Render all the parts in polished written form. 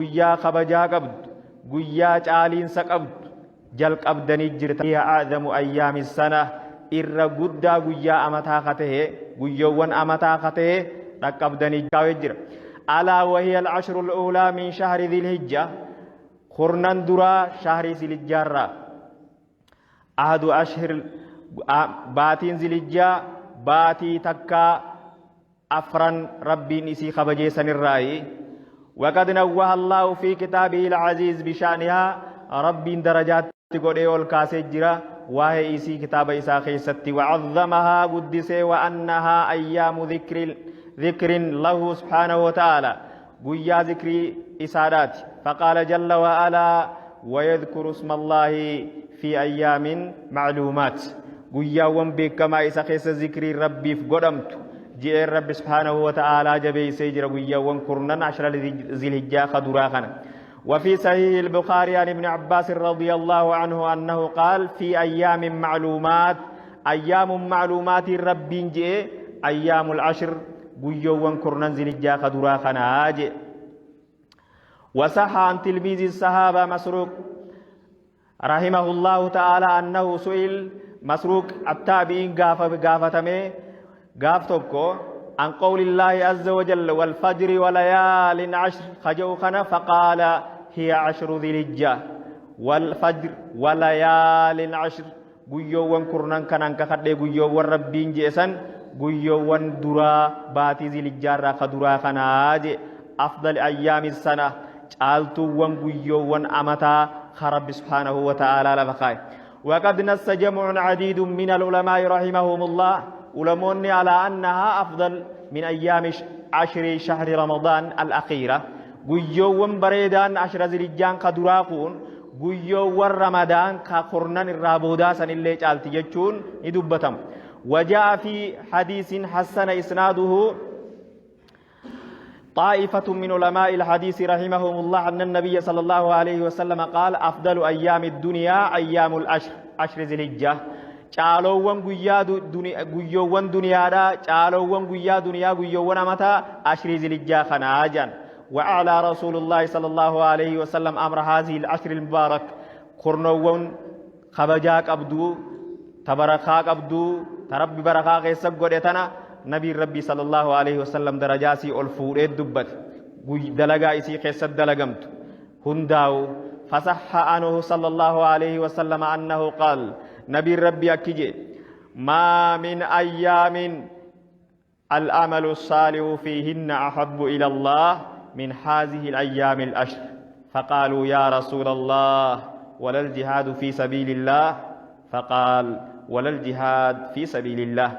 guyyaa kabajaa qabdu guyyaa caaliinsa qabdu jalqabdanii jirta hiya a'zamu ayyaami sana irra guddaa guyyaa amataa katahe guyyoowwan amataa katahe dhaqqabdanii jira alaa wahiya al-ashru al-ula min shahri dhil hijja kurnan duraa shahri zilhijjaarraa ahadu ashhir baatiin zilhijjaa baatii takkaa afran rabbiin isii kabajeessanirraayi وقد نوه الله في كتابه العزيز بشأنها رب درجات قدي والكاسجرة وهي إسي كتاب إسا خيست وعظمها قدس وأنها أيام ذكر له سبحانه وتعالى قيا ذكر إسادات فقال جل وعلا ويذكر اسم الله في أيام معلومات قيا ومبك كما إسا خيس ذكر ربي فقدمت جاء الرب سبحانه وتعالى جبي سيجر ويا وانكرنا عشر ذي الهجاء خدراخنا وفي صحيح البخاري عن ابن عباس رضي الله عنه أنه قال في أيام معلومات أيام معلومات الرب جاء أيام العشر ويا وانكرنا ذي الهجاء خدراخنا جاء وصح عن تلميذ الصحابة مسروق رحمه الله تعالى أنه سئل مسروق التابعين قافتمه قافتوكو عن قول الله عز وجل والفجر وليال عشر خجوخنا فقال هي عشر ذي الحجة والفجر وليال عشر قيوان كرنان كنان كخد قيوان ربين جيسان قيوان درا باتي ذي الحجة خدرا خناج أفضل أيام السنة جعلتوان قيوان أمتا خرب سبحانه وتعالى لفقاي وقد نص جمع عديد من العلماء رحمهم الله ولموني على أنها أفضل من أيام عشر شهر رمضان الأخيرة قيوان بريدان عشر زلجان قدراقون قيوان رمضان كقرنان الرابودا سن اللي جالت يجون يدبتم وجاء في حديث حسن إسناده طائفة من علماء الحديث رحمهم الله أن النبي صلى الله عليه وسلم قال أفضل أيام الدنيا أيام عشر زلجة caalowwan duniyaadha caalowwan guyyaa duniyaa guyyoowwan amataa ashrii zilhijjaa kanaa jedhan وأعلى رسول الله صلى الله عليه وسلم أمر هذه العشر المبارك قرنوون خبجاك أبدو تبرخاك أبدو ترب برخاك يسقودتنا نبي ربي صلى الله عليه وسلم درجاسي الفوريد دبت دلقا إسي قيسد دلقمت هنداو فصح عنه صلى الله عليه وسلم أنه قال نبي ربي أكجي ما من أيام الأمل الصالح فيهن أحب إلى الله من هذه الأيام العشر فقالوا يا رسول الله ولا الجهاد في سبيل الله فقال ولا الجهاد في سبيل الله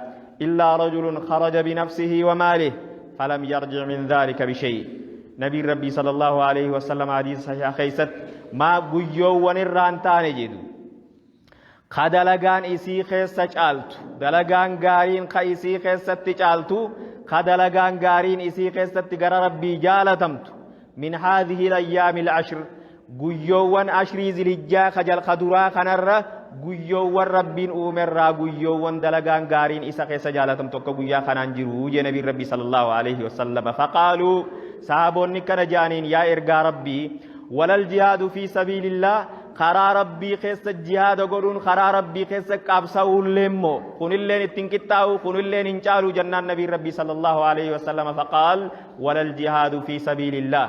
إلا رجل خرج بنفسه وماله فلم يرجع من ذلك بشيء نبي ربي صلى الله عليه وسلم حديث صحيح خيست ما قيو ونرانتان جدو خدلغان إسي خيسة چالتو دلغان غارين خا إسي خيسة چالتو خدلغان غارين إسي خيسة غر ربي جالتمتو من هذه الأيام العشر قيوان عشري زلجا خجل خدرا خنر قيوان ربين أمر قيوان دلغان غارين إسا خيسة جالتمتو قيا خنان جرو نبي ربي صلى الله عليه وسلم فقالوا صحابون نكنا جانين يا إرقى ربي ولا الجهاد في سبيل الله خرا ربي خيس الجهاد قولون خرا ربي خيس قابساو لمو خن اللين التنكتاو خن اللين انشالو جنان نبي ربي صلى الله عليه وسلم فقال ولا الجهاد في سبيل الله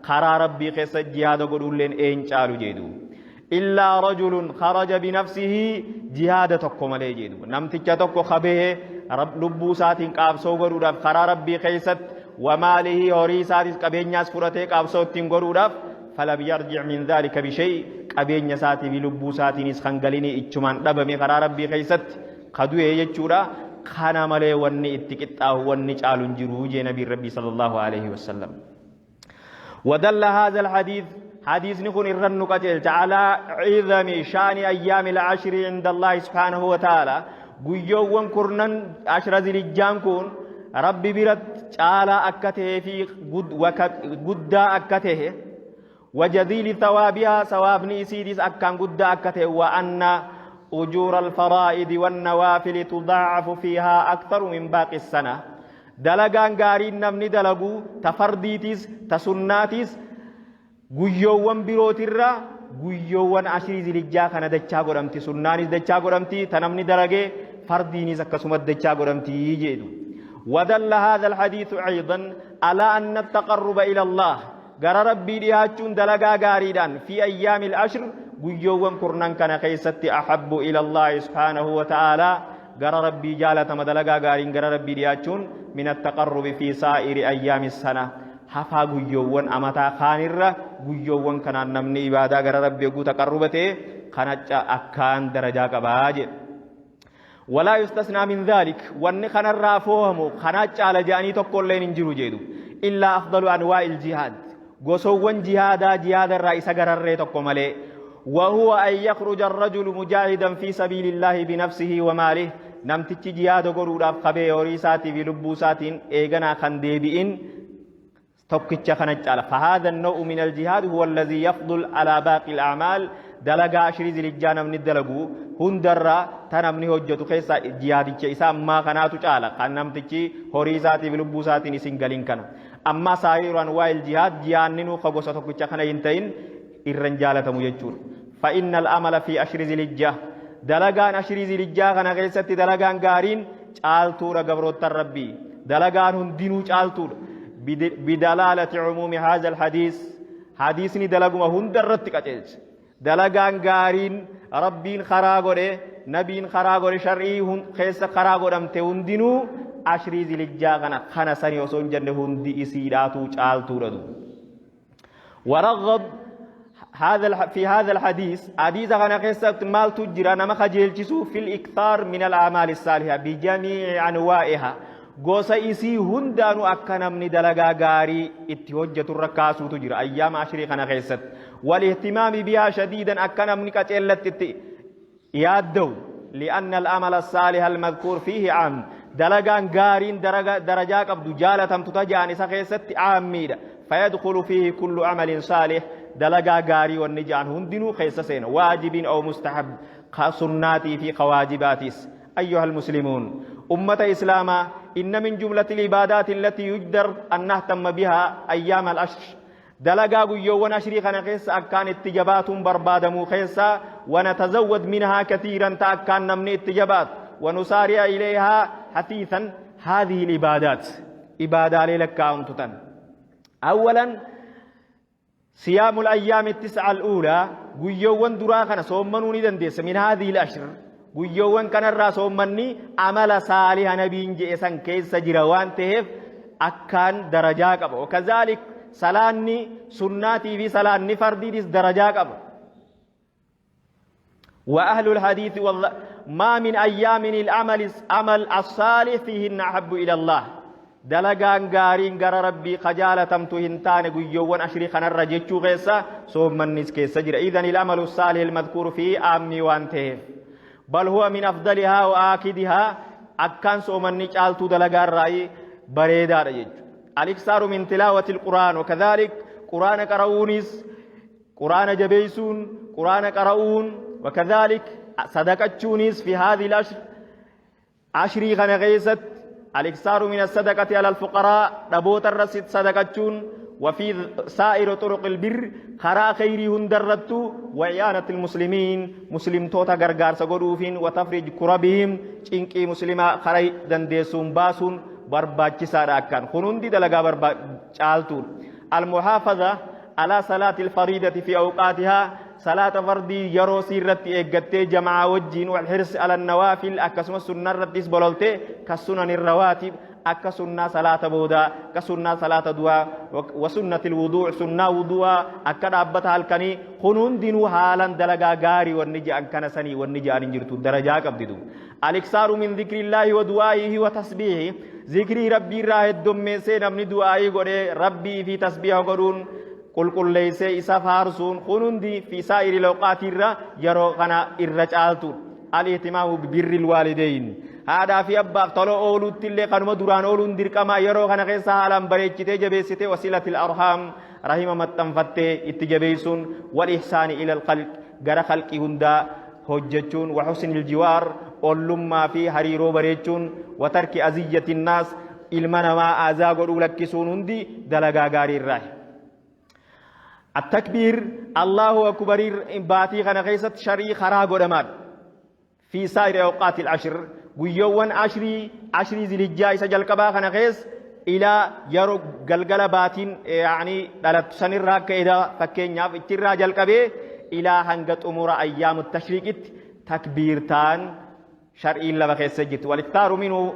خرا ربي خيس الجهاد قولون لين انشالو جيدو إلا رجل خرج بنفسه جهاد تقوم لي جيدو نمتك تقو خبه رب لبوسات قابسو قولون خرا ربي خيست وماله هوريسات قبينياس فرته قابسو تنقولون فلم يرجع من ذلك بشيء قبين ساتي بلبو ساتي نسخنقليني اتشمان دبمي قرار ربي خيست خدوه يجورا خانا ملي وني اتكتاه وني چالون جروجي نبي ربي صلى الله عليه وسلم ودل هذا الحديث حديث نكون الرنو قتل على عظم شان أيام العشر عند الله سبحانه وتعالى قيوان كرنن عشر ذي الجان كون ربي برد چالا أكته في قد أكته وجذيل ثوابها ثواب نيسيدس أكان قد أكته وأن أجور الفرائض والنوافل تضاعف فيها أكثر من باقي السنة دلقان غارين نمني دلقو تفرديتيس تسناتيس guyyoowwan birootirra guyyoowwan ashrii zilijjaa kana dachaa godhamti sunnaanis dachaa godhamti tanamni daragee fardiinis akkasuma dachaa godhamti jedhu ودل هذا الحديث أيضا على أن التقرب إلى الله غر ربي ديهاتشون دلقا غاريدان في أيام العشر guyyoowwan kurnan kana keessatti ahabbu ila Allah subhanahu wa ta'ala gara rabbii jaalatama dalagaa gaariin gara rabbii dhiyaachuun min attaqarrubi fi saa'iri ayyaami sana hafaa guyyoowwan amataa kaanirra guyyoowwan kanaan namni ibaadaa gara rabbii oguu taqarrubate kanacha akkaan darajaa qabaa jedhe ولا يستثنى من ذلك وان كان الرافوهم خناچ على جاني تقولين انجرو جيدو الا افضل انواع الجهاد غسوون جهاد الرئيس غرر تقومله وهو أن يخرج الرجل مجاهدا في سبيل الله بنفسه وماله نمتج جهاد غرور أفقبه وريساتي في لبوسات إيغنا خنديبئين توقيتش خنجال فهذا النوع من الجهاد هو الذي يفضل على باقي الأعمال دلقا عشريز للجانا من الدلقو هندر تنمني هجتو خيسا جهادي إسام ما خناتو جالا خنمتج وريساتي في لبوسات نسنگلين كان أما سائر أنواع الجهاد جياننو خبوسة توقيتش خنجين الرجالة مججور فإن الأمل في أشر ذي الحجة دلقان أشر ذي الحجة غنا غيست دلقان غارين چالتور قبروت الربي دلقان هندينو چالتور بدلالة عموم هذا الحديث حديثني دلقما هندرت قتلت دلقان غارين ربين خراغوري نبين خراغوري شرعي خيس خراغور أمت هندينو أشر ذي الحجة غنا خنا سني وصون جنة هندي إسيراتو چالتور ورغب في هذا الحديث حديث غنا قصة مال تجرى نما خجلتسو في الإكثار من الأعمال الصالحة بجميع أنواعها غوسا إسي هندانو أكنا من دلقا غاري اتوجة الركاسو تجرى أيام عشري غنا قصة والاهتمام بها شديدا أكنا من كتلت يادو لأن الأمل الصالح المذكور فيه عام دلقا غارين درجاك أبدو جالة تتجاني سقيست عاميدا فيدخل فيه كل عمل صالح دلقا غاري والنجان هندنو خيسسين واجب أو مستحب سناتي في خواجباتيس أيها المسلمون أمة إسلاما إن من جملة العبادات التي يجدر أن نهتم بها أيام العشر دلقا قيو ونشري خنقيس أكان اتجابات بربادمو خيسا ونتزود منها كثيرا تأكان نمني اتجابات ونسارع إليها حثيثا هذه العبادات عبادة لك أنتتن أولا صيام الأيام التسعة الأولى قيوان دراخنا صومنوني دندس من هذه الأشهر قيوان كان الرا صومني عمل صالح نبي جئسان كيس جروان تهف أكان درجاك أبو وكذلك صلاني سناتي في صلاني فردي ديس درجاك أبو وأهل الحديث والله ما من أيام العمل الصالح فيهن أحب إلى الله دلقان غارين غر ربي خجالة تمتو هنتان قيوان أشري خنر جيتشو غيسا صوم من نسكي سجر إذن العمل الصالح المذكور فيه آمي وانته بل هو من أفضلها وآكدها أكان صوم النجالتو دلقان رأي بريدا رجيتشو الإكثار من تلاوة القرآن وكذلك قرآن قرؤونيس قرآن جبيسون قرآن قرؤون وكذلك صدقة في هذه الأشر عشري غنغيست الإكثار من الصدقة على الفقراء نبوت الرسد صدقتون وفي سائر طرق البر خرا خيري هندرت وإعانة المسلمين مسلم توتا غرغار سغروفين وتفريج كربهم چنكي مسلمة خري دندسون باسون برباچي ساراكان خنوندي دلغا چالتون المحافظة على صلاة الفريضة في أوقاتها صلاة فردي يرو سيرتي ايغتي جماعة وجين والحرص على النوافل أكسم السنة رتيس بلولتي كسنن الرواتب أكسنة صلاة بودا كسنة صلاة دعاء وسنة الوضوء سنة وضوء أكد أبتها الكني خنون دينو حالا دلقا غاري والنجي أنكنا سني والنجي أنجرتو درجاك أبددو الإكثار من ذكر الله ودعائه وتسبيحه ذكري ربي راه الدمي سين من دعائه ربي في تسبيحه قرون قل ليس إسا فارسون خنوندي في سائر الأوقات يرو غنا الرجالتو الاهتمام ببر الوالدين هذا في أبا طلو أولو تلي قنما دوران أولو ندير كما يرو غنا غيسا عالم بريجتي جبيسته وسيلة الأرحام رحمة متنفتي اتجبيسون والإحسان إلى الخلق غر خلق هندا هجتون وحسن الجوار أولما في حريرو بريجون وترك أزية الناس إلمنا ما آزاق ولكسون هندي دلقا غاري الراي التكبير الله أكبر باتي غنا غيست شري خراج ودماد في سائر أوقات العشر ويوان عشري ذي الجاي سجل كبا غنا غيس إلى يرو قلقل باتين يعني دلت سنرا كيدا فكين ياف اترا جل كبه إلى هنجت أمور أيام التشريق تكبيرتان شرعي لبا غيس سجت والاختار منه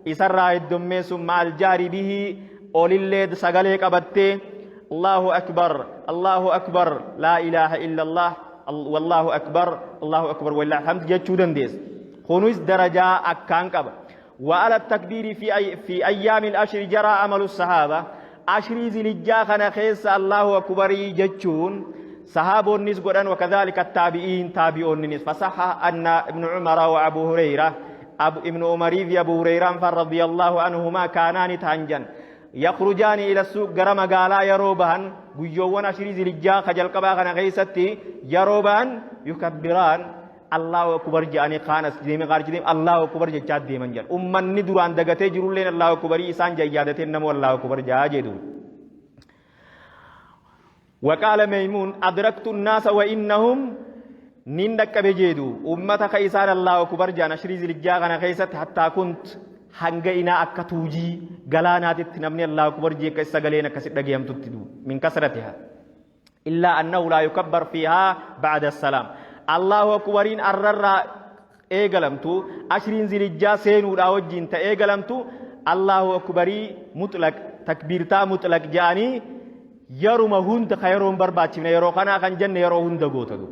إسرى الدميس مع الجاري به أولي الليد سقاليك أبتي الله أكبر الله أكبر لا إله إلا الله والله أكبر الله أكبر والله الحمد جتشودن ديس خنوز درجة أكان كبا وعلى التكبير في أيام الأشر جرى عمل الصحابة أشري زلجا خنا خيس الله أكبر جتشون صحاب النس قرآن وكذلك التابعين تابعون النس فصح أن ابن عمر وأبو هريرة ابن عمر في أبو هريرة رضي الله عنهما كانان تهنجن يخرجان إلى السوق غرم قالا يروبان بيجوان أشري زلجا خجل قباغنا غيستي يروبان يكبران الله أكبر جاني خانس ديمي غارج ديم الله أكبر جاد ديمن جان أمن ندران دغتي جرولين الله أكبر إسان جيادتين نمو الله أكبر جاجدون وقال ميمون أدركت الناس وإنهم نندك بجيدو أمتك إسان الله أكبر جان أشري زلجا غنا غيست حتى كنت هنجينا أكتوجي غلانات تنمني الله أكبر جيك السجلين كسر دقيم تبتدو من كسرتها إلا أنه لا يكبر فيها بعد السلام الله أكبرين أرر إيجلمتو أشرين زلجا سينو راوجين تا إيجلمتو الله أكبري مطلق تكبيرتا مطلق جاني يرو مهون تخيرون برباتشين يرو خنا خن جن يرو هند غوتدو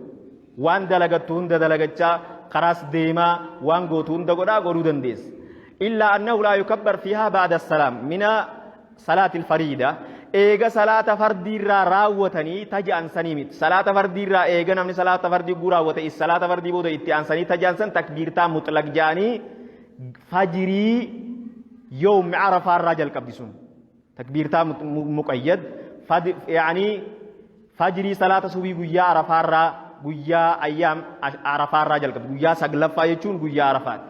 وان دلغتو هند دلغچا خراس ديما وان غوتو هند غدا غرودن ديس إلا أنه لا يكبر فيها بعد السلام من صلاة الفريدة إيجا صلاة فردي راوتني تجي أنسانيمت صلاة فردي إيجا نمني صلاة فردي قراوتي صلاة فردي بودا إتي أنساني تجي أنسان تكبيرتا مطلق جاني فجري يوم عرفة الرجل كبسون تكبيرتا مقيد يعني فجري صلاة سوي قيا عرفة قيا أيام عرفة الرجل كبس قيا سقلفا يجون قيا عرفات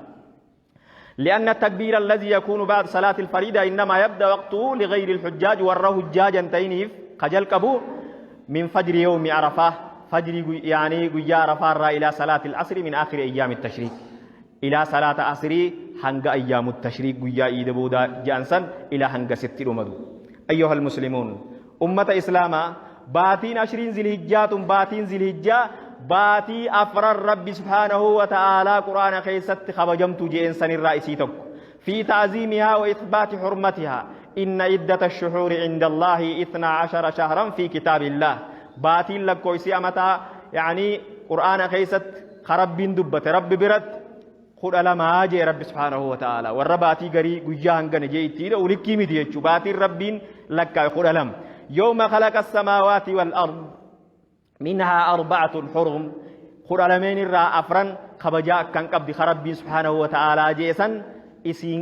لأن التكبير الذي يكون بعد صلاة الفريدة إنما يبدأ وقته لغير الحجاج والرهجاج تينيف خجل كبو من فجر يوم عرفة فجر يعني قيا عرفة إلى صلاة العصر من آخر أيام التشريق إلى صلاة العصر حنق أيام التشريق قيا إيد بودا جانسن إلى حنق ست رمضو أيها المسلمون أمة إسلاما باتين عشرين ذي الهجات باتين ذي الهجة باتي أفرر رب سبحانه وتعالى قرآن خيست خبجمت جئن سن الرئيسي في تعظيمها وإثبات حرمتها إن عدة الشهور عند الله 12 شهرا في كتاب الله باتي لك كويسي أمتا يعني قرآن خيست خرب دبت رب برد خد لما جي رب سبحانه وتعالى والرباتي قري قجان قن جيتي ولكي مديتش باتي ربين لك خد لم يوم خلق السماوات والأرض منها 4 حرم خرالمين الرا أفرن خبجاء كان قبض خرب سبحانه وتعالى جيسا إسين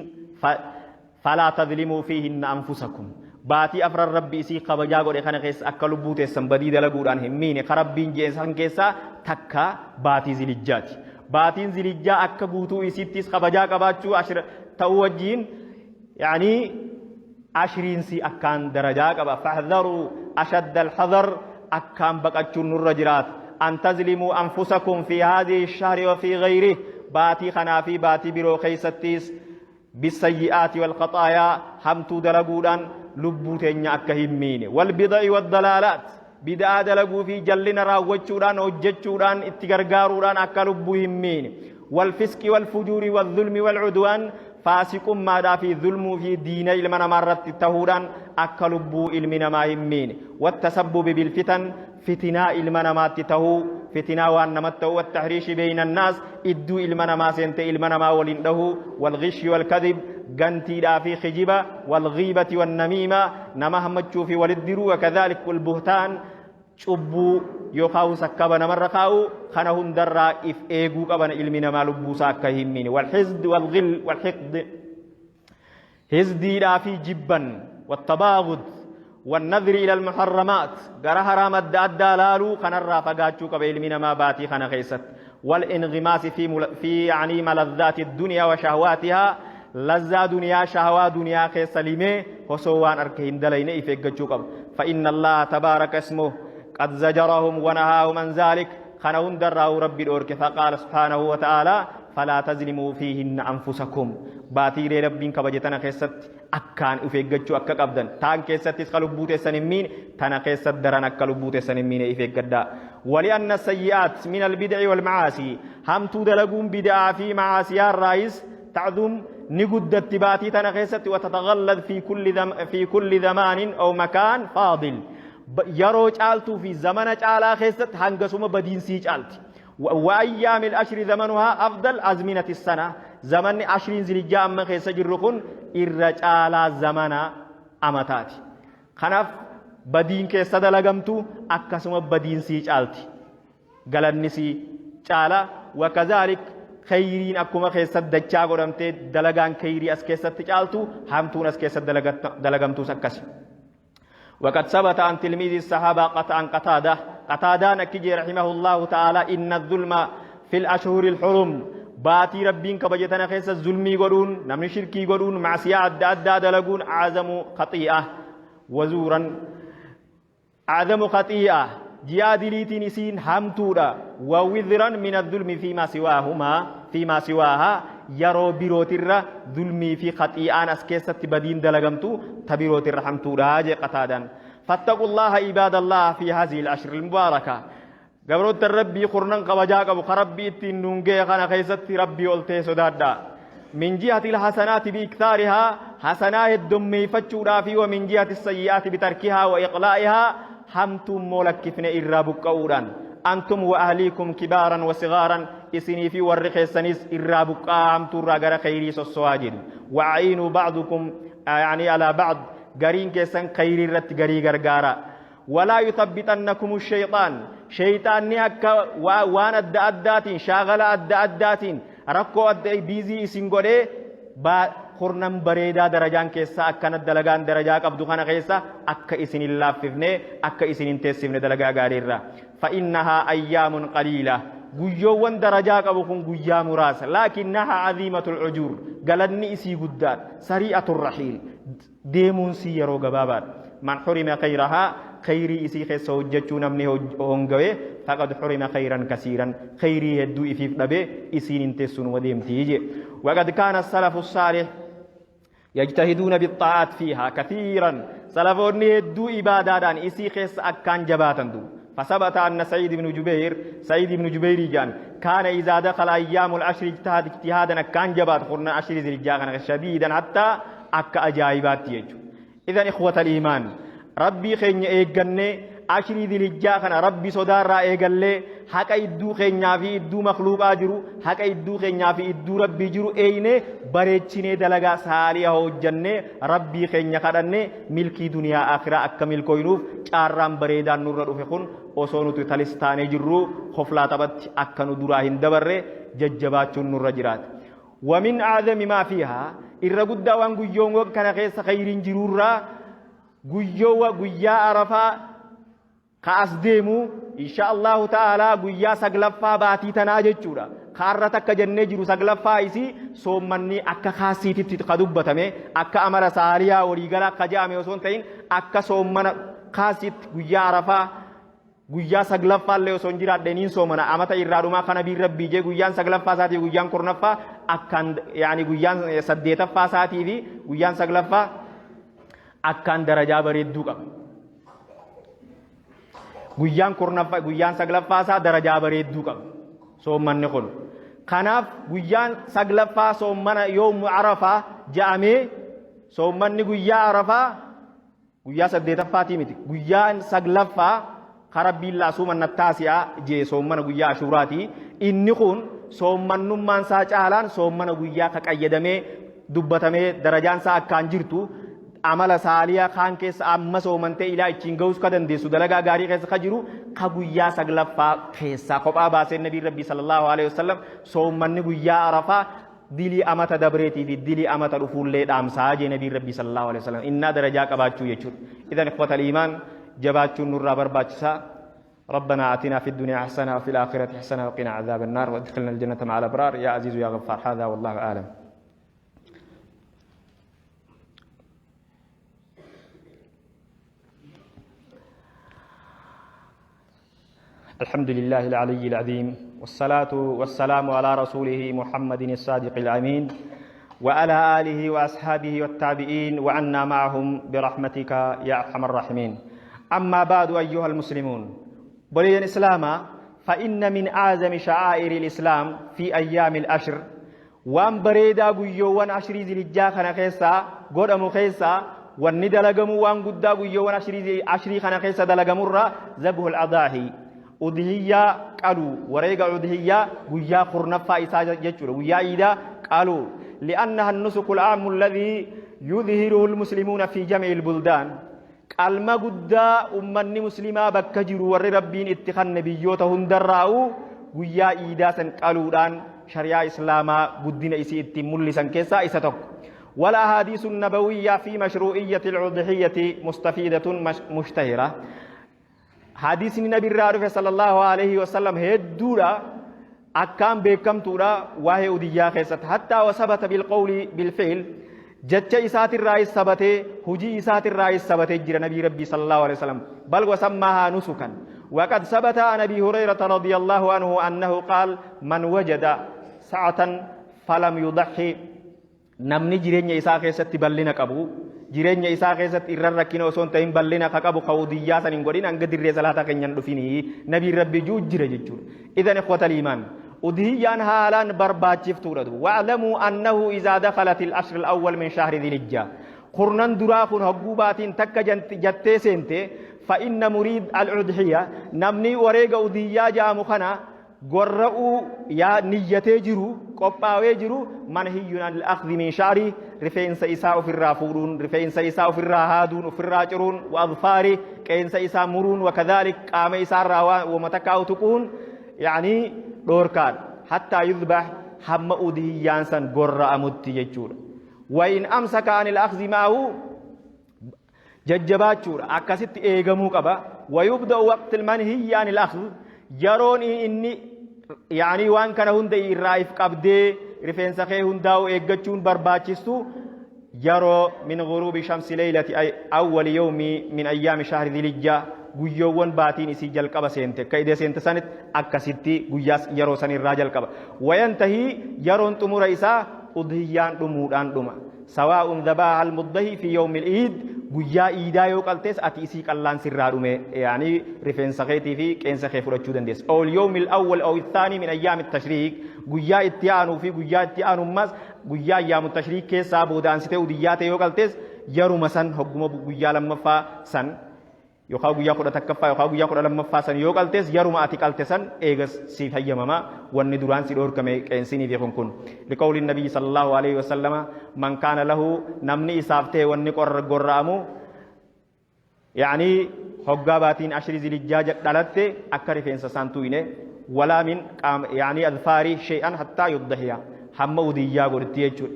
فلا تظلموا فيهن أنفسكم باتي أفرن ربي إسي خبجاء قد خانا خيس أكالبوت السنبدي دلقود عنهم مين خربين جيسا كيسا تكا باتي زلجات باتي زلجا أكا قوتو إسيتيس خبجاء قباتشو عشر توجين يعني 20 سي أكان درجاء قبا فاحذروا أشد الحذر أكام بقتشون الرجرات أن تظلموا أنفسكم في هذه الشهر وفي غيره باتي خنافي باتي برو خيستيس بالسيئات والخطايا همتو دلقودان لبوتين أكهمين والبضع والضلالات بدأ دلقوا في جلنا راوجودان وججودان اتقرقارودان أكلبوهمين والفسق والفجور والظلم والعدوان فاسق ما في ظلم في دين المنا مرت تهوران أكلبو المنا ما همين والتسبب بالفتن فتنا المنا ما تتهو فتنا وان نمته والتحريش بين الناس ادو المنا ما سنت المنا ما ولنده والغش والكذب قنتي لا في خجبة والغيبة والنميمة نمهم في والدرو وكذلك البهتان شبو يخاو سكبنا مرقاو خنهن درا إف إيغو قبنا إلمنا ما لبوسا كهمين والحزد والغل والحقد هزدي لا في جبا والتباغض والنذر إلى المحرمات قرى حرام الدلالو خنرا فقاتشو قبل إلمنا ما باتي خنخيست والانغماس في يعني ملذات الدنيا وشهواتها لذا دنيا شهوة دنيا خيس سليمة وسوان أركهن دلين إفقاتشو قبل فإن الله تبارك اسمه قد زجرهم ونهاهم عن ذلك خنون دراه ربي الأورك فقال سبحانه وتعالى فلا تظلموا فيهن أنفسكم باتير ربين كبجتنا خيست أكان إفجتشو أكك أبدا تان كيست تسقلبوت سنمين تنا كيست درنا كلبوت سنمين إفجدا ولأن السيئات من البدع والمعاصي هم تدلقون بدع في معاصي الرئيس تعظم نجد التباتي تنا خيست وتتغلظ في كل زمان أو مكان فاضل يرو جالتو في زمن جالا خيست هنگسوم بدين سي جالت وأيام الأشر زمنها أفضل أزمنة السنة زمن 20 ذي الحجة أما خيس جركون الرجال زمن أمتات خناف بدين كيس دلغمتو أكسوم بدين سي جالت غلن سي جالا وكذلك خيرين أكما خيس دجا غرمت دلغان خيري أس كيس جالتو همتون أس كيس دلغمتو سكسي وقد ثبت عن تلميذ الصحابة قتادة نكجي رحمه الله تعالى إن الظلم في الأشهر الحرم باتي ربين كبجتنا خيس الظلم يقولون نمن شركي يقولون معصية عدى دلقون أعظم خطيئة وزورا أعظم خطيئة جيادليتي نسين همتورا ووذرا من الظلم فيما سواها يرو بيروتر ظلمي في خطيئان أسكيست بدين دلغمتو تبيروتر حمتورا جي قتادا فاتقوا الله عباد الله في هذه الأشهر المباركة قبروت الربي قرنان قبجاك وخربي التنونجي خانا خيست ربي قلتي سدادا من جهة الحسنات بإكثارها حسنات الدمي فتشورا في ومن جهة السيئات بتركها وإقلائها همتم مولكفن إرابك أوران أنتم وأهليكم كبارا وصغارا إسني في ورخيسنيس إرابك همتم راغر خيري سوسواجد وعينوا بعضكم يعني على بعض غرين كيسن خيري رت غري غرغارا ولا يثبتنكم الشيطان شيطان نيكا وان أداتين شاغل أداتين ركو بيزي إسنغولي با قرنم بريدا درجان كيسا أكنا دلغان درجاك أبدو خانا كيسا أكا إسن الله ففني أكا إسن انتسفن دلغا غاريرا فإنها أيام قليلة قيوان درجاك أبوكم قيام راس لكنها عظيمة العجور قالني إسي قدار سريعة الرحيل ديمون سيرو غبابات من حرم خيرها خيري إسي خيسا وججو نمني هونغوي فقد حرم خيرا كثيرا خيري يدو إفيف نبي إسين انتسون وديم تيجي وقد كان السلف الصالح يجتهدون بالطاعات فيها كثيرا سلفوني يدو إبادادان إسي خيس أكان جباتن دو فثبت أن سعيد بن جبير جان كان إذا دخل أيام العشر اجتهادا أكان جبات قرنا عشر ذي الجاغن شديدا حتى أكا أجايبات يجو إذن إخوة الإيمان ربي خين إيقني عشري ذي الجاخنا ربي صدار إيقلي حكا إدو خينيا في إدو مخلوق آجرو حكا إدو خينيا في إدو ربي جرو إيني بريتشيني دلغا ساليا هو جنة ربي خينيا خدني ملكي دنيا آخرة أكا ملكوينوف چاررام بريدان نور رفقون وصونو تلستاني جرو خفلا تبت أكا ندراهن دبر ججباتشون نور جرات ومن أعظم ما فيها إرقود وان قيوم كان خيس خيرين جرورا قيا عرفا خاص ديمو إن شاء الله تعالى قيا سقلفا باتي تناججورا خارتك جنة جرو سقلفا إسي سومني أكا خاصيتي تتقدبتمي أكا أمر ساريا وريقلا قجامي وصونتين أكا سومنا خاصيت قيا عرفا guyyaa saglaffaa illee osoo hin jiraadheniin soomana amata irraadhumaa kana bii rabbii jee guyyaan saglaffaa isaatii guyyaan kurnaffaa akkaan yaani guyyaan saddeetaffaa isaatii fi guyyaan saglaffaa akkaan darajaa bareedduu qaba. Guyyaan kurnaffaa guyyaan saglaffaa isaa darajaa bareedduu qaba soomanni kun. Kanaaf guyyaan saglaffaa soomana yoomu arafaa ja'amee soomanni guyyaa arafaa guyyaa saddeetaffaatii miti guyyaan saglaffaa خربي الله سومن التاسعة جي سومن قويا شوراتي إني خون سومن نمان ساجالان سومن قويا كأيدمي دبتمي درجان سا كان جرتو عمل ساليا خان كيس أما سومن تيلا إتشينغوس كدن دي سودلغا غاري كيس خجرو كقويا سغلفا كيسا قبا باس النبي ربي صلى الله عليه وسلم سومن قويا عرفا دلي أمات دبرتي في دلي أمات رفول ليد أمساج نبي ربي صلى الله عليه وسلم إن درجا كباتشو يجور إذن إخوة الإيمان جباتشو النور برباتشسا ربنا آتنا في الدنيا حسنة وفي الآخرة حسنة وقنا عذاب النار وادخلنا الجنة مع الأبرار يا عزيز يا غفار هذا والله أعلم. الحمد لله العلي العظيم والصلاة والسلام على رسوله محمد الصادق الأمين وعلى آله وأصحابه والتابعين وعنا معهم برحمتك يا أرحم الراحمين. أما بعد أيها المسلمون، بلي الإسلام فإن من أعظم شعائر الإسلام في أيام العشر وأن بريدا بيوان عشري ذي الجا خنا خيسا قدام خيسا والندلقم وأن قدا بيوان عشري خنا خيسا دلقم الرا ذبح الأضاحي أضحية قالوا وريقا أضحية ويا خرنفا إساجة جتشور ويا إيدا قالوا لأنها النسك العام الذي يظهره المسلمون في جميع البلدان. قالما قدا أمني مسلمة بكجر ور ربين اتخان نبيوتهن دراؤو ويا إيدا سن قالوا دان شريعة إسلاما قدين إسي اتمولي سن كيسا إساتك. والأحاديث النبوية في مشروعية الأضحية مستفيدة مشتهرة. حديث النبي الرافع صلى الله عليه وسلم هدورا أكام بكم تورا وهي أديا خيست حتى وثبت بالقول بالفعل جتة إسات الرئيس ثبته هجي إسات الرئيس ثبته جرى نبي ربي صلى الله عليه وسلم بل وسماها نسكا. وقد ثبت عن أبي هريرة رضي الله عنه أنه قال من وجد ساعة فلم يضحي نمني جرين إساء خيست بلنا قبو جرين إساء خيست إرر ركين وصون تهم بلنا قبو قوديا سننقودين أنقد الرسالة كنين دفينه نبي ربي جو جرى ججور. إذن إخوة الإيمان أدهيان هالان برباتشف تورد واعلموا أنه إذا دخلت العشر الأول من شهر ذي الحجة قرنان دراخون هقوبات تك جتة سنتي فإن مريد الأضحية نمني وريق أدهيا جاء مخنا قرأوا يا نيته جرو قباوه جرو منهي عن الأخذ من شعري رفين سيساء في الرافورون رفين سيساء في الراهادون في الراجرون وأظفاري كين سيساء مرون وكذلك قام إساء الراوان ومتكاو تكون يعني دوركان حتى يذبح هم أدهيان سن قرأ مدتي يجور. وإن أمسك عن الأخذ معه ججبات جور أكست إيغمو قبا ويبدأ وقت المنهي عن الأخذ يرون إني يعني وان كان هندي الرائف قبدي رفين سخي هنداو إيغتشون برباچستو يرو من غروب شمس ليلة أول يوم من أيام شهر ذي الحجة guyyoowwan baatiin isii jalqaba seente kaidee seente sanit akkasitti guyyaas yeroo san irraa jalqaba wayantahii yeroon xumura isaa udhiyyaan dhumuudhaan dhuma sawaa'un dhabaaha almuddahi fi yawmi al-iid guyyaa iidaa yoo qaltees ati isii qallaan sirraa dhume yaani rifeensa keetii fi qeensa kee fudhachuu dandeessa aw al-yawmi al-awwal aw al-thani min ayyaam at-tashriiq guyyaa itti aanuu fi guyyaa itti aanummas guyyaa ayyaamu at-tashriiq keessaa boodaansitee udhiyyaa ta'e yoo qaltees yeruma san hogguma guyyaa lammaffaa san يخاو جيا كودا تكفى يخاو جيا كودا لما فاسن يوكالتس يروما أتيكالتسن إيجس سيف هيماما والندران سيدور كم كإنساني في خنكون لقول النبي صلى الله عليه وسلم من كان له نمني إسافته والنقر جرامو يعني حجاباتين عشر ذي الجاج دلته أكثر في إنسان توينه ولا من يعني أظفاري شيئا حتى يضحيا هم وديا قرتيجو.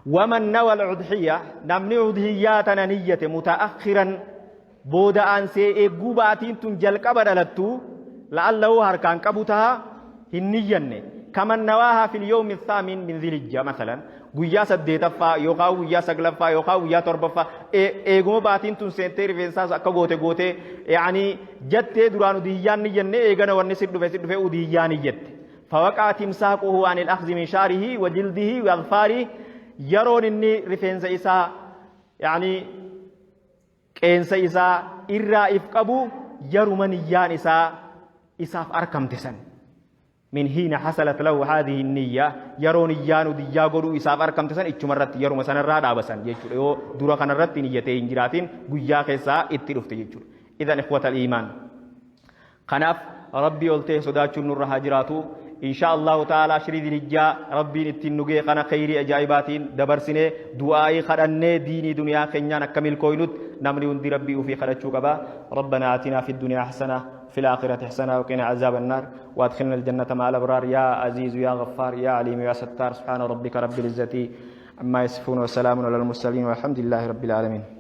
ومن نوى العضحية نمني عضحياتنا نية متأخرا بودا أنسي إجوباتين تنجل كبرلتو لعله هركان كبوتها هنيجنة كمن نواها في اليوم الثامن من ذي الحجة مثلا غيا سديتفا يوكاو غيا سغلفا يوكاو غيا تربفا إجوباتين تنسنتير فينساس أكغوتة غوتة يعني جت درانو ديان نيجنة إجانا ونسيب دفع وديان جت فوقع تمساكه عن الأخذ من شعره وجلده وأظفاره يرون إني رفنز إسا يعني qeensa isaa irraa if qabu yaruma niyyaan isaa isaaf arkamtesan min hiina hasalat lahu hadhihi niyya yeroo niyyaan udiyyaa godhu isaaf arkamtesan ichumarratti yeruma sanarraa dhaabasan jechuudha yoo dura kanarratti niyyatee hin jiraatin guyyaa keessaa itti dhufte jechuudha. idan ikhwatal iimaan kanaaf rabbii oltee sodaachuun nurra haa jiraatu إن شاء الله تعالى شريد الجا ربي نتنجي قنا خيري أجايباتين دبرسنة دعاء خرنة ديني دنيا خنيا نكمل كوينوت نمني وندي ربي وفي خرج شوكبا ربنا آتنا في الدنيا حسنة في الآخرة حسنة وقنا عذاب النار وادخلنا الجنة مع الأبرار يا عزيز يا غفار يا عليم يا ستار سبحان ربك رب العزة عما يصفون وسلام على المرسلين والحمد لله رب العالمين.